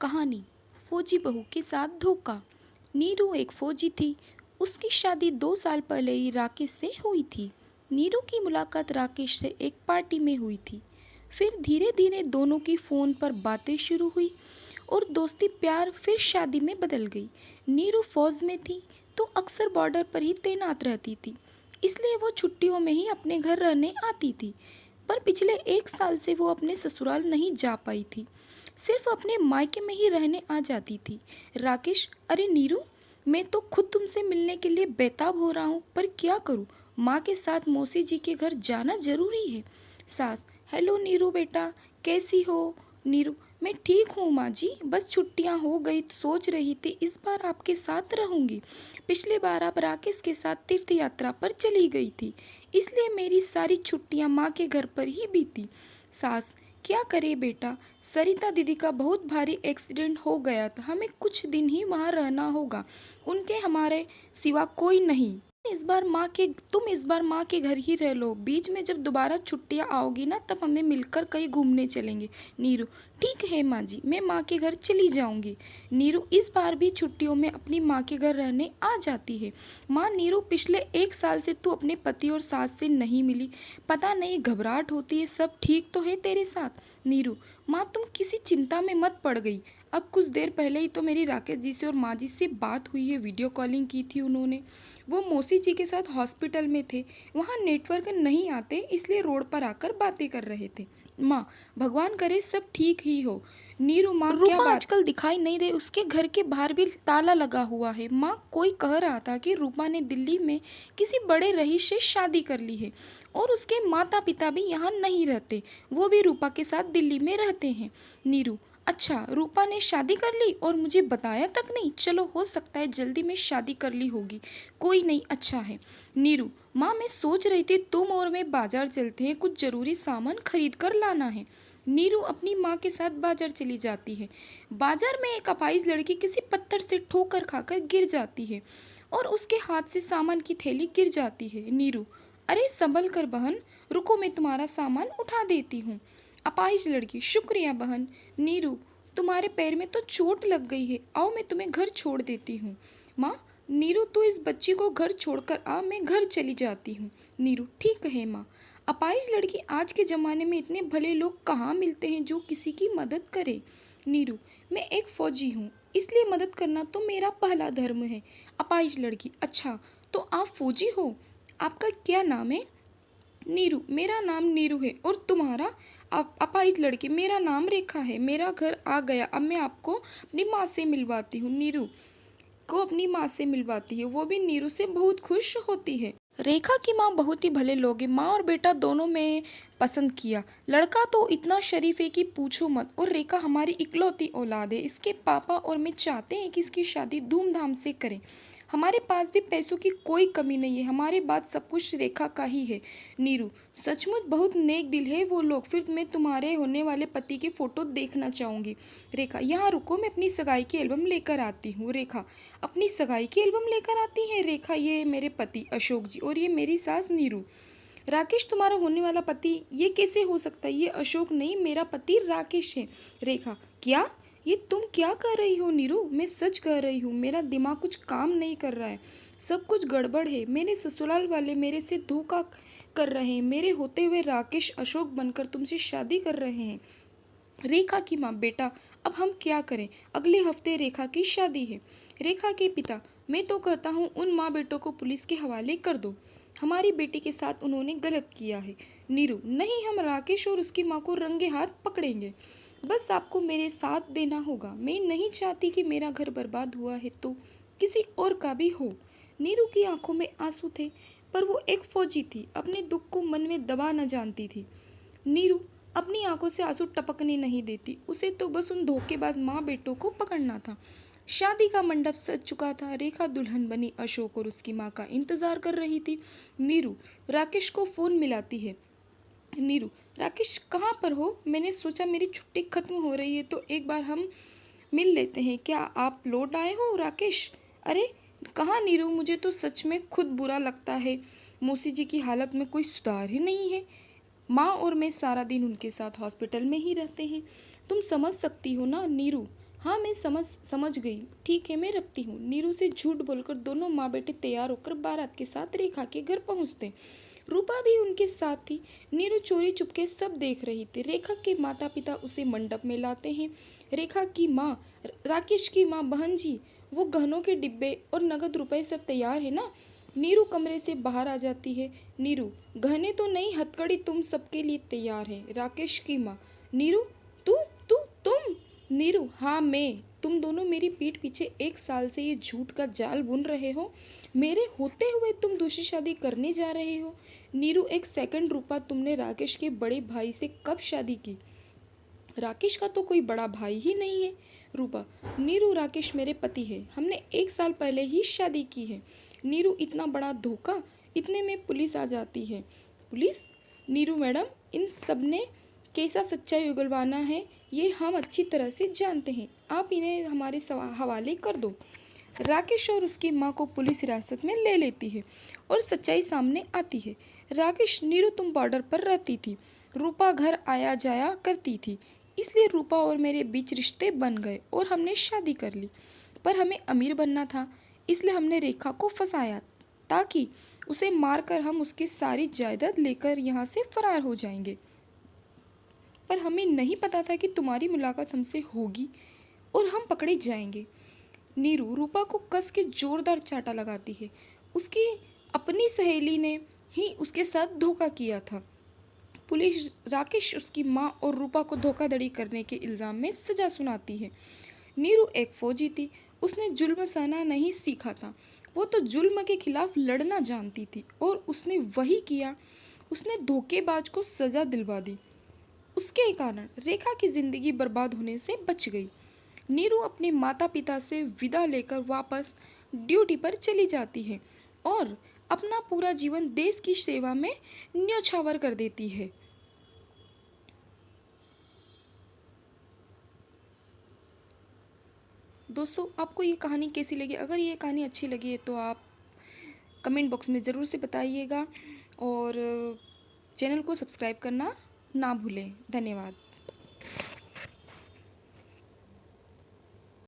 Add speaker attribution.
Speaker 1: कहानी फौजी बहू के साथ धोखा। नीरू एक फौजी थी। उसकी शादी 2 साल पहले ही राकेश से हुई थी। नीरू की मुलाकात राकेश से एक पार्टी में हुई थी। फिर धीरे धीरे दोनों की फ़ोन पर बातें शुरू हुई और दोस्ती प्यार फिर शादी में बदल गई। नीरू फौज में थी तो अक्सर बॉर्डर पर ही तैनात रहती थी, इसलिए वो छुट्टियों में ही अपने घर रहने आती थी। पर पिछले 1 साल से वो अपने ससुराल नहीं जा पाई थी, सिर्फ अपने मायके में ही रहने आ जाती थी। राकेश, अरे नीरू, मैं तो खुद तुमसे मिलने के लिए बेताब हो रहा हूँ, पर क्या करूँ, माँ के साथ मौसी जी के घर जाना जरूरी है। सास, हेलो नीरू बेटा, कैसी हो। नीरू, मैं ठीक हूँ माँ जी, बस छुट्टियाँ हो गई, सोच रही थी इस बार आपके साथ रहूँगी। पिछली बार आप राकेश के साथ तीर्थ यात्रा पर चली गई थी, इसलिए मेरी सारी छुट्टियाँ माँ के घर पर ही बीती। सास, क्या करे बेटा, सरिता दीदी का बहुत भारी एक्सीडेंट हो गया था, हमें कुछ दिन ही वहाँ रहना होगा, उनके हमारे सिवा कोई नहीं। तुम इस बार माँ के घर ही रह लो, बीच में जब दोबारा छुट्टियाँ आओगी ना तब हमें मिलकर कहीं घूमने चलेंगे। नीरू, ठीक है माँ जी, मैं माँ के घर चली जाऊंगी। नीरू इस बार भी छुट्टियों में अपनी माँ के घर रहने आ जाती है। माँ, नीरू, पिछले 1 साल से तू अपने पति और सास से नहीं मिली, पता नहीं घबराहट होती है, सब ठीक तो है तेरे साथ। नीरू, माँ तुम किसी चिंता में मत पड़ गई, अब कुछ देर पहले ही तो मेरी राकेश जी से और माँ जी से बात हुई है, वीडियो कॉलिंग की थी उन्होंने। वो मौसी जी के साथ हॉस्पिटल में थे, वहाँ नेटवर्क नहीं आते, इसलिए रोड पर आकर बातें कर रहे थे। माँ, भगवान करे सब ठीक ही हो। नीरू, माँ क्या बात, आजकल दिखाई नहीं दे, उसके घर के बाहर भी ताला लगा हुआ है। माँ, कोई कह रहा था कि रूपा ने दिल्ली में किसी बड़े रईस से शादी कर ली है और उसके माता पिता भी यहाँ नहीं रहते, वो भी रूपा के साथ दिल्ली में रहते हैं। नीरू, अच्छा, रूपा ने शादी कर ली और मुझे बताया तक नहीं, चलो हो सकता है जल्दी में शादी कर ली होगी, कोई नहीं, अच्छा है। नीरू, माँ मैं सोच रही थी तुम और मैं बाजार चलते हैं, कुछ जरूरी सामान खरीद कर लाना है। नीरू अपनी माँ के साथ बाजार चली जाती है। बाजार में एक अपाहिज लड़की किसी पत्थर से ठोकर खाकर गिर जाती है और उसके हाथ से सामान की थैली गिर जाती है। नीरू, अरे संभल कर बहन, रुको मैं तुम्हारा सामान उठा देती हूँ। अपाहिज लड़की, शुक्रिया बहन। नीरू, तुम्हारे पैर में तो चोट लग गई है, आओ मैं तुम्हें घर छोड़ देती हूँ। माँ, नीरू तू इस बच्ची को घर छोड़कर आ, मैं घर चली जाती हूँ। नीरू, ठीक है माँ। अपाहिज लड़की, आज के ज़माने में इतने भले लोग कहाँ मिलते हैं जो किसी की मदद करे। नीरू, मैं एक फौजी हूँ, इसलिए मदद करना तो मेरा पहला धर्म है। अपाहिज लड़की, अच्छा तो आप फौजी हो, आपका क्या नाम है। नीरू, मेरा नाम नीरू है, और तुम्हारा। अपाहिज लड़की, मेरा नाम रेखा है, मेरा घर आ गया, अब मैं आपको अपनी माँ से मिलवाती हूँ। नीरू को अपनी माँ से मिलवाती है, वो भी नीरू से बहुत खुश होती है। रेखा की माँ बहुत ही भले लोग हैं, माँ और बेटा दोनों में पसंद किया। लड़का तो इतना शरीफ है कि पूछो मत, और रेखा हमारी इकलौती औलाद है, इसके पापा और मैं चाहते हैं कि इसकी शादी धूमधाम से करें। हमारे पास भी पैसों की कोई कमी नहीं है, हमारे बाद सब कुछ रेखा का ही है। नीरू, सचमुच बहुत नेक दिल है वो लोग, फिर मैं तुम्हारे होने वाले पति की फ़ोटो देखना चाहूँगी। रेखा, यहाँ रुको, मैं अपनी सगाई की एल्बम लेकर आती हूँ। रेखा, अपनी सगाई की एल्बम लेकर आती है। रेखा, ये मेरे पति अशोक जी और ये मेरी सास नीरू। राकेश तुम्हारा होने वाला पति, ये कैसे हो सकता है, ये अशोक नहीं, मेरा पति राकेश है। रेखा, क्या, ये तुम क्या कर रही हो नीरू, मैं सच कह रही हूँ, मेरा दिमाग कुछ काम नहीं कर रहा है, सब कुछ गड़बड़ है, मेरे ससुराल वाले मेरे से धोखा कर रहे हैं, मेरे होते हुए राकेश अशोक बनकर तुमसे शादी कर रहे हैं। रेखा की माँ, बेटा अब हम क्या करें, अगले हफ्ते रेखा की शादी है। रेखा के पिता, मैं तो कहता हूँ उन माँ बेटों को पुलिस के हवाले कर दो, हमारी बेटी के साथ उन्होंने गलत किया है। नीरू, नहीं, हम राकेश और उसकी माँ को रंगे हाथ पकड़ेंगे, बस आपको मेरे साथ देना होगा, मैं नहीं चाहती कि मेरा घर बर्बाद हुआ है तो किसी और का भी हो। नीरू की आंखों में आंसू थे, पर वो एक फौजी थी, अपने दुख को मन में दबा न जानती थी। नीरू अपनी आंखों से आंसू टपकने नहीं देती, उसे तो बस उन धोखेबाज माँ बेटों को पकड़ना था। शादी का मंडप सज चुका था, रेखा दुल्हन बनी अशोक और उसकी माँ का इंतजार कर रही थी। नीरू राकेश को फोन मिलाती है। नीरू, राकेश कहाँ पर हो, मैंने सोचा मेरी छुट्टी खत्म हो रही है तो एक बार हम मिल लेते हैं, क्या आप लौट आए हो राकेश। अरे कहाँ नीरू, मुझे तो सच में खुद बुरा लगता है, मौसी जी की हालत में कोई सुधार ही नहीं है, माँ और मैं सारा दिन उनके साथ हॉस्पिटल में ही रहते हैं, तुम समझ सकती हो ना नीरू। हाँ मैं समझ गई। ठीक है मैं रखती हूँ। नीरू से झूठ बोलकर दोनों माँ बेटे तैयार होकर बारात के साथ रेखा के घर पहुँचते। रूपा भी उनके साथ थी। नीरू चोरी चुपके सब देख रही थी। रेखा के माता पिता उसे मंडप में लाते हैं। रेखा की माँ, राकेश की माँ, बहन जी, वो गहनों के डिब्बे और नगद रुपए सब तैयार है ना। नीरू कमरे से बाहर आ जाती है। नीरू, गहने तो नहीं, हथकड़ी तुम सबके लिए तैयार है। राकेश की माँ, नीरू, तू तू तुम। नीरू, हाँ मैं। तुम दोनों मेरी पीठ पीछे 1 साल से ये झूठ का जाल बुन रहे हो। मेरे होते हुए तुम दूसरी शादी करने जा रहे हो। नीरू, एक सेकंड। रूपा, तुमने राकेश के बड़े भाई से कब शादी की? राकेश का तो कोई बड़ा भाई ही नहीं है। रूपा, नीरू, राकेश मेरे पति है। हमने 1 साल पहले ही शादी की है। नीरू, इतना बड़ा धोखा। इतने में पुलिस आ जाती है। पुलिस? नीरू मैडम, इन सब ने कैसा सच्चाई उगलवाना है ये हम अच्छी तरह से जानते हैं। आप इन्हें हमारे हवाले कर दो। राकेश और उसकी माँ को पुलिस हिरासत में ले लेती है और सच्चाई सामने आती है। राकेश, नीरू तुम बॉर्डर पर रहती थी। रूपा घर आया जाया करती थी, इसलिए रूपा और मेरे बीच रिश्ते बन गए और हमने शादी कर ली। पर हमें अमीर बनना था, इसलिए हमने रेखा को फंसाया ताकि उसे मारकर हम उसकी सारी जायदाद लेकर यहाँ से फरार हो जाएंगे। पर हमें नहीं पता था कि तुम्हारी मुलाकात हमसे होगी और हम पकड़े जाएंगे। नीरू रूपा को कस के जोरदार चाटा लगाती है। उसकी अपनी सहेली ने ही उसके साथ धोखा किया था। पुलिस राकेश, उसकी माँ और रूपा को धोखाधड़ी करने के इल्ज़ाम में सजा सुनाती है। नीरू एक फौजी थी। उसने जुल्म सहना नहीं सीखा था। वो तो जुल्म के खिलाफ लड़ना जानती थी और उसने वही किया। उसने धोखेबाज को सजा दिलवा दी। उसके कारण रेखा की जिंदगी बर्बाद होने से बच गई। नीरू अपने माता पिता से विदा लेकर वापस ड्यूटी पर चली जाती है और अपना पूरा जीवन देश की सेवा में न्योछावर कर देती है। दोस्तों, आपको ये कहानी कैसी लगी? अगर ये कहानी अच्छी लगी है तो आप कमेंट बॉक्स में ज़रूर से बताइएगा और चैनल को सब्सक्राइब करना ना भूलें। धन्यवाद।